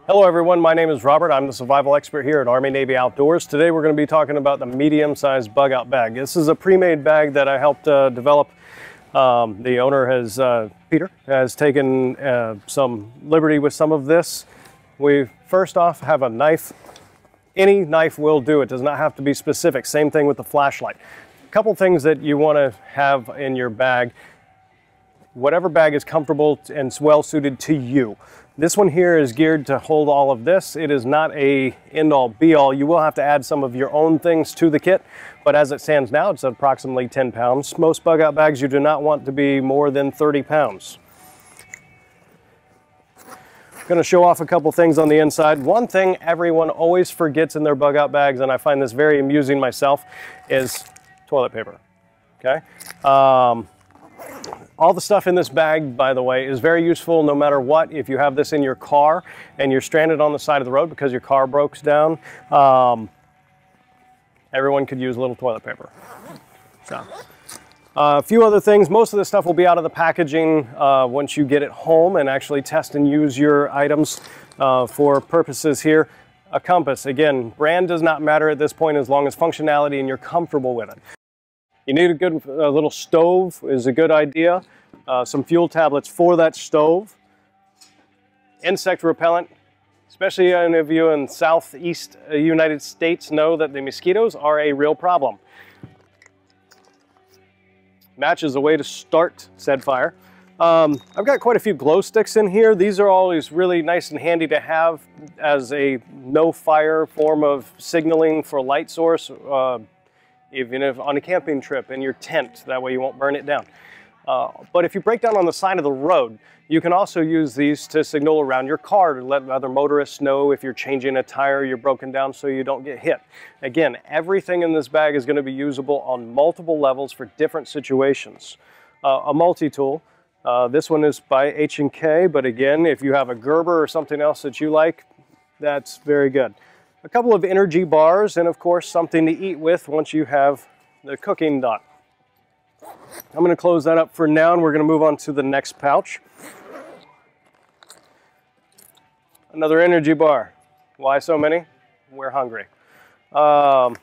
Hello everyone, my name is Robert. I'm the survival expert here at Army Navy Outdoors. Today we're going to be talking about the medium-sized bug out bag. This is a pre-made bag that I helped develop. The owner has, Peter, has taken some liberty with some of this. We first off have a knife. Any knife will do. It does not have to be specific. Same thing with the flashlight. A couple things that you want to have in your bag. Whatever bag is comfortable and well suited to you. This one here is geared to hold all of this. It is not a end-all be-all. You will have to add some of your own things to the kit, but as it stands now, it's approximately 10 pounds. Most bug out bags you do not want to be more than 30 pounds. I'm going to show off a couple things on the inside. One thing everyone always forgets in their bug out bags, and I find this very amusing myself, is toilet paper. Okay. All the stuff in this bag, by the way, is very useful no matter what. If you have this in your car and you're stranded on the side of the road because your car broke down, everyone could use a little toilet paper. So, a few other things. Most of this stuff will be out of the packaging once you get it home and actually test and use your items for purposes here. A compass, again, brand does not matter at this point as long as functionality and you're comfortable with it. You need a good little stove is a good idea. Some fuel tablets for that stove. Insect repellent, especially any of you in southeast United States know that the mosquitoes are a real problem. Match is a way to start said fire. I've got quite a few glow sticks in here. These are always really nice and handy to have as a no fire form of signaling for a light source. Even if on a camping trip in your tent, that way you won't burn it down. But if you break down on the side of the road, you can also use these to signal around your car to let other motorists know if you're changing a tire, you're broken down so you don't get hit. Again, everything in this bag is going to be usable on multiple levels for different situations. A multi-tool. This one is by H&K, but again, if you have a Gerber or something else that you like, that's very good. A couple of energy bars, and of course something to eat with once you have the cooking done. I'm going to close that up for now, and we're going to move on to the next pouch. Another energy bar. Why so many? We're hungry. A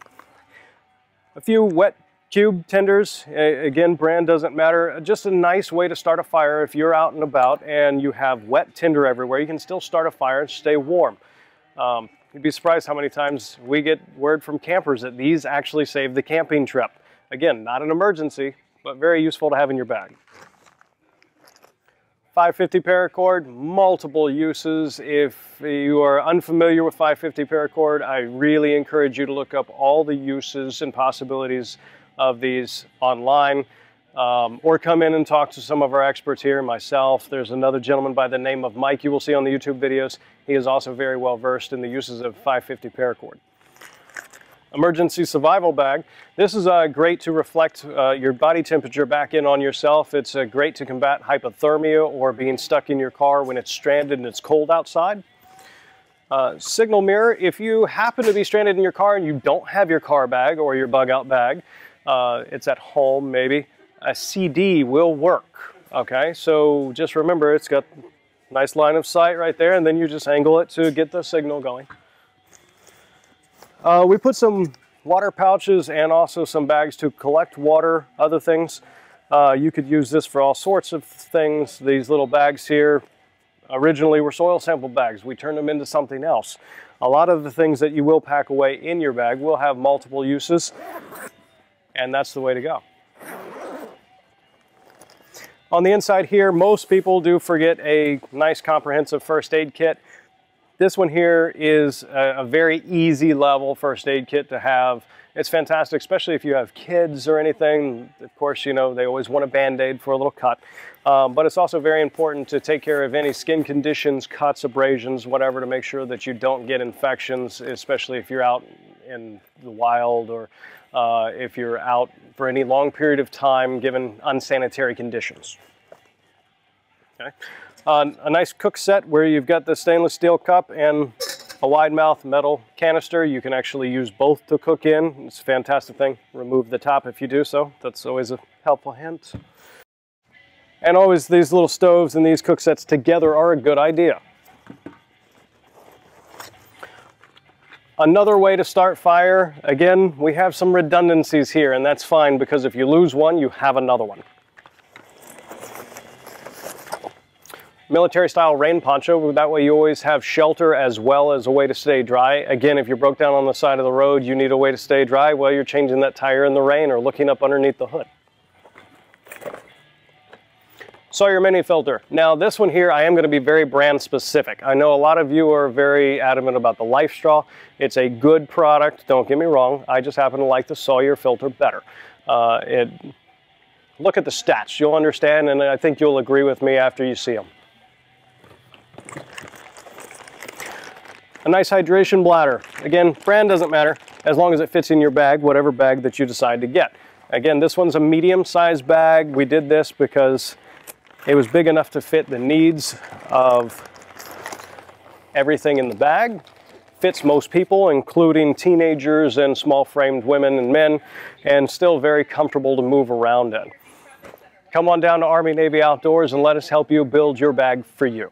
few wet cube tenders. Again, brand doesn't matter. Just a nice way to start a fire if you're out and about and you have wet tinder everywhere. You can still start a fire and stay warm. You'd be surprised how many times we get word from campers that these actually save the camping trip. Again, not an emergency, but very useful to have in your bag. 550 paracord, multiple uses. If you are unfamiliar with 550 paracord, I really encourage you to look up all the uses and possibilities of these online. Or come in and talk to some of our experts here, myself. There's another gentleman by the name of Mike you will see on the YouTube videos. He is also very well versed in the uses of 550 paracord. Emergency survival bag. This is great to reflect your body temperature back in on yourself. It's great to combat hypothermia or being stuck in your car when it's stranded and it's cold outside. Signal mirror. If you happen to be stranded in your car and you don't have your car bag or your bug out bag, it's at home maybe. A CD will work, okay? So just remember it's got a nice line of sight right there, and then you just angle it to get the signal going. We put some water pouches and also some bags to collect water, other things. You could use this for all sorts of things. These little bags here originally were soil sample bags. We turned them into something else. A lot of the things that you will pack away in your bag will have multiple uses, and that's the way to go. On the inside here, most people do forget a nice comprehensive first aid kit. This one here is a very easy level first aid kit to have. It's fantastic, especially if you have kids or anything. Of course, you know, they always want a Band-Aid for a little cut. But it's also very important to take care of any skin conditions, cuts, abrasions, whatever, to make sure that you don't get infections, especially if you're out in the wild or if you're out for any long period of time given unsanitary conditions. Okay. A nice cook set where you've got the stainless steel cup and a wide mouth metal canister. You can actually use both to cook in. It's a fantastic thing. Remove the top if you do so. That's always a helpful hint. And always these little stoves and these cook sets together are a good idea. Another way to start fire, again, we have some redundancies here, and that's fine because if you lose one, you have another one. Military style rain poncho, that way you always have shelter as well as a way to stay dry. Again, if you broke down on the side of the road, you need a way to stay dry while you're changing that tire in the rain or looking up underneath the hood. Sawyer mini filter. Now this one here, I am going to be very brand specific. I know a lot of you are very adamant about the LifeStraw. It's a good product, don't get me wrong. I just happen to like the Sawyer filter better. Look at the stats, you'll understand, and I think you'll agree with me after you see them. A nice hydration bladder. Again, brand doesn't matter as long as it fits in your bag, whatever bag that you decide to get. Again, this one's a medium-sized bag. We did this because it was big enough to fit the needs of everything in the bag. Fits most people, including teenagers and small-framed women and men, and still very comfortable to move around in. Come on down to Army Navy Outdoors and let us help you build your bag for you.